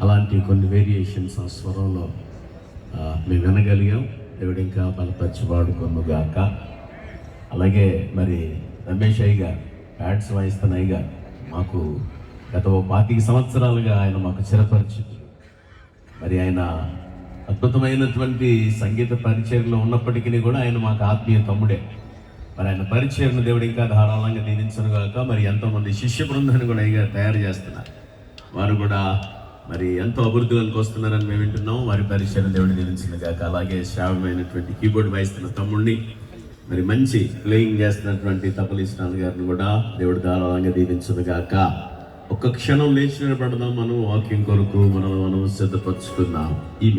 అలాంటి కొన్ని వేరియేషన్స్ ఆ స్వరంలో మేము వినగలిగాం. దేవుడు ఇంకా బలపరిచి వాడుకొనుగాక. అలాగే మరి రమేష్ అయ్య ప్యాడ్స్ వాయిస్తున్న అయ్య మాకు గత 25 సంవత్సరాలుగా ఆయన మాకు చిరపరిచితుడు. మరి ఆయన అద్భుతమైనటువంటి సంగీత పరిచయంలో ఉన్నప్పటికీ కూడా ఆయన మాకు ఆత్మీయ తమ్ముడే. మరి ఆయన పరిచయం దేవుడు ఇంకా ధారాళంగా దీవించనుగాక. మరి ఎంతోమంది శిష్య బృందాన్ని కూడా అయ్యగా తయారు చేస్తున్నారు. వారు కూడా మరి ఎంతో అభివృద్ధిలోకి వస్తున్నారని మేము వింటున్నాం. వారి పరిచయం దేవుడు దీవించనుగాక. అలాగే శ్రావ్యమైనటువంటి కీబోర్డ్ వాయిస్తున్న తమ్ముడిని, మరి మంచి ప్లేయింగ్ చేస్తున్నటువంటి తపలిస్టాన్ గారిని కూడా దేవుడు ధారాళంగా దీవించనుగాక. ఒక్క క్షణం లేచి నిలబడదాం. మనం వాక్యం కొరకు మనం సిద్ధపరచుకుందాం. ఈ